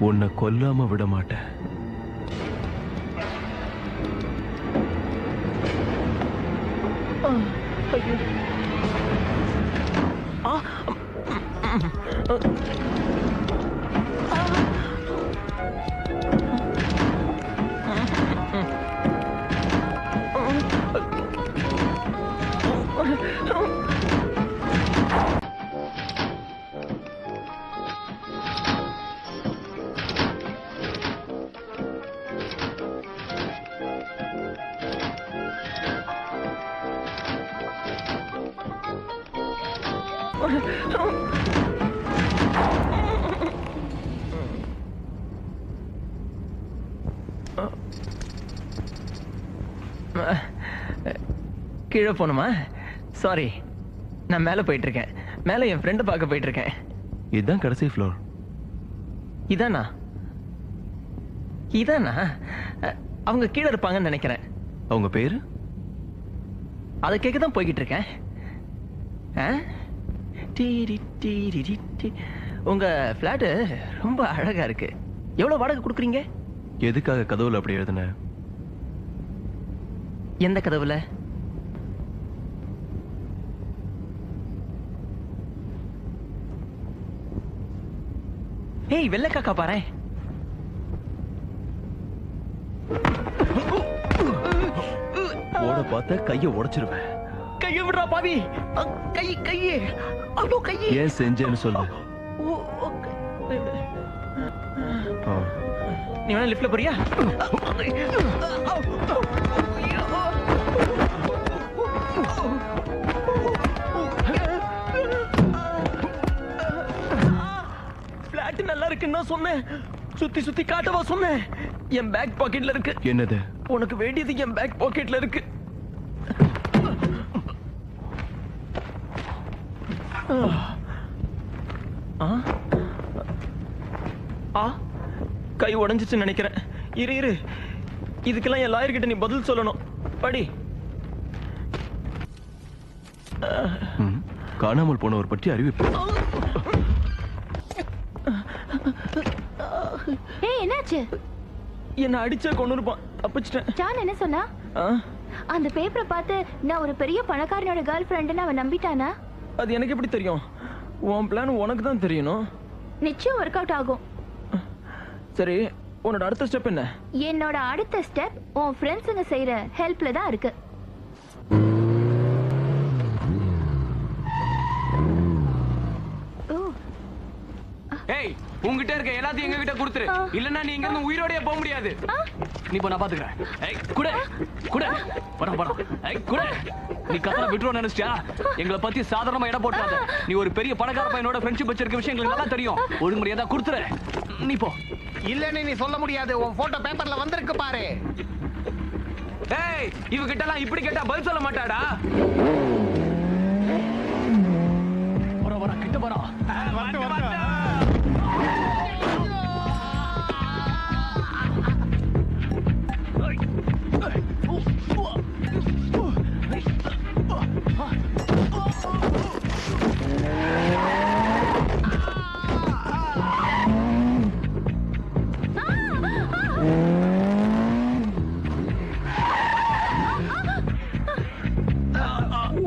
உன்னை கொல்லாம விட மாட்டேன். கீழே போணுமா? சாரி, நான் மேலே போயிட்டு இருக்கேன். மேலே என் ஃப்ரெண்டை பார்க்க போயிட்டு இருக்கேன். இதுதான் கடைசி ஃப்ளோர். இதானா? இதானா? அவங்க கீழே இருப்பாங்கன்னு நினைக்கிறேன். அவங்க பேரு? அதை கேட்க தான் போய்கிட்டு இருக்கேன். உங்க பிளாட்டு ரொம்ப அழகா இருக்கு. எவ்வளவு வாடகை கொடுக்குறீங்க? எதுக்காக கதவுல அப்படி எழுதுன? எந்த கதவுல? ஏய், வெள்ளை காக்கா பாரு. ஓட பார்த்த கைய உடைச்சிருவேன். கையை விடுறா பாவி. கையே அதோ கையே. ஏன் செஞ்சேன்னு சொல்லு. நீ வேணா லிஃப்ட்ல போறியா? பிளாட் நல்லா இருக்குன்னு சொன்னேன். சுத்தி சுத்தி காட்டவா சொன்னேன். என் பேக் பாக்கெட்ல இருக்கு. என்னது? உனக்கு வேண்டியது என் பேக் பாக்கெட்ல இருக்கு. கை உடைஞ்சிச்சு நினைக்கிறேன். இரு, இதுக்கெல்லாம் என் லாயர் கிட்ட நீ பதில் சொல்லணும். படி. காணாமல் போனவர் பற்றி அறிவிப்பு. என்னாச்சு? என்ன அடிச்சா கொண்டு இருப்பான். தப்பிச்சிட்டேன். ஜான் என்ன சொன்னா? அந்த பேப்பரை பார்த்து நான் ஒரு பெரிய பணக்காரனோட கேர்ள் ஃப்ரெண்டுன்னு அவன் நம்பிட்டானா? அது எனக்கு எப்படி தெரியும்? உன் பிளான் உனக்கு தான் தெரியணும். நிச்சயம் ஒர்க் அவுட் ஆகும். சரி, உன்னோட அடுத்த ஸ்டெப் என்ன? என்னோட அடுத்த ஸ்டெப் உன் ஃப்ரெண்ட்ஸுங்க செய்யற ஹெல்ப்ல தான் இருக்கு. ஏய், உன்கிட்ட இருக்க எல்லாத்தையும் எங்க கிட்ட கொடுத்துரு. இல்லன்னா நீ இங்க இருந்து உயிரோடயே போக முடியாது. நீ போ, நான் பாத்துக்கிறேன். ஏய், குடு குடு. வர. ஏய், குடு. நீ கத்தற விட்றோ நினைச்சியா? எங்களை பத்தி சாதாரணமா இட போட்டாத. நீ ஒரு பெரிய பணக்கார பையனோட ஃப்ரெண்ட்ஷிப் வச்சிருக்க விஷயம் எங்களுக்கு நல்லா தெரியும். ஒழுங்கு முறையா தான் கொடுத்துரு. நீ போ. இல்லன்னு நீ சொல்ல முடியாது. உன் போட்டோ பேப்பர்ல வந்திருக்கு பாரு. ஏய், இவகிட்ட எல்லாம் இப்படி கேட்டா பதில் சொல்ல மாட்டாடா. வர கிட்ட வர.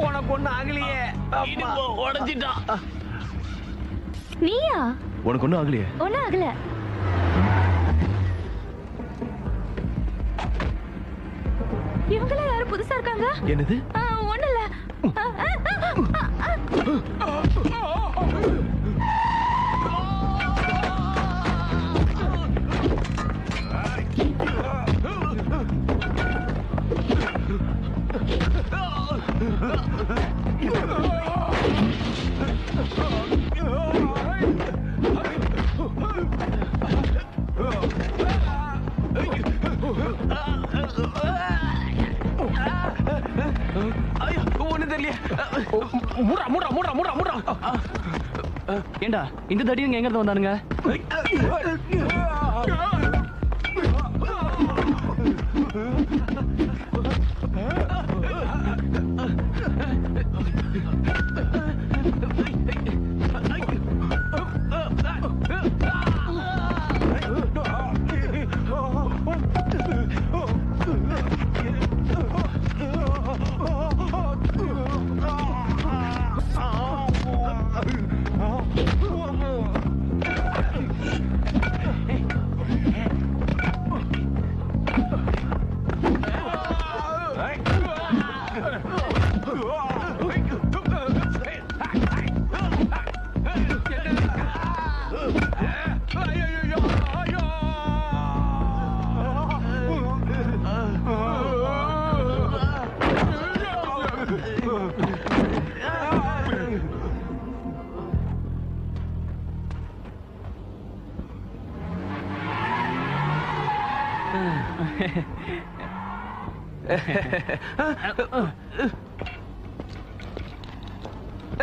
உனக்கு ஒண்ணு ஆகலையே. உடஞ்சிட்டா. நீயா? உனக்கு ஒண்ணும் ஆகலையே? ஒண்ணும் ஆகல. இவங்கள யாரும் புதுசா இருக்காங்க? என்னது? ஒண்ணு இல்ல. ஏண்டா இந்த தடியும் எங்க இருந்து வந்தானுங்க?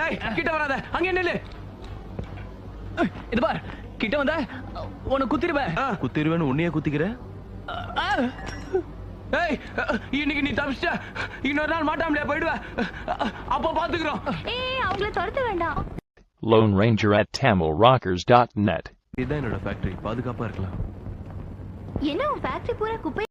ஏய் கிட்ட வராத அங்கே நில்லு. இது பார் கிட்ட வந்த உன்னை குத்திடுவேன். குத்திருவேன்னு உன்னையே குத்திக்கிற? ஏய் இன்னைக்கு நீ தப்பிச்சிட்ட, இன்னொரு நாள் மாட்டாமலே போயிடுவ. அப்போ பாத்துக்கிறோம். ஏய் அவங்கள துரத்த வேண்டாம். Lone Ranger at TamilRockers.net. இதுதான் என்னோட ஃபேக்டரி, பாதுகாப்பா இருக்கலாம். என்ன உன் ஃபேக்டரி பூரா குப்பை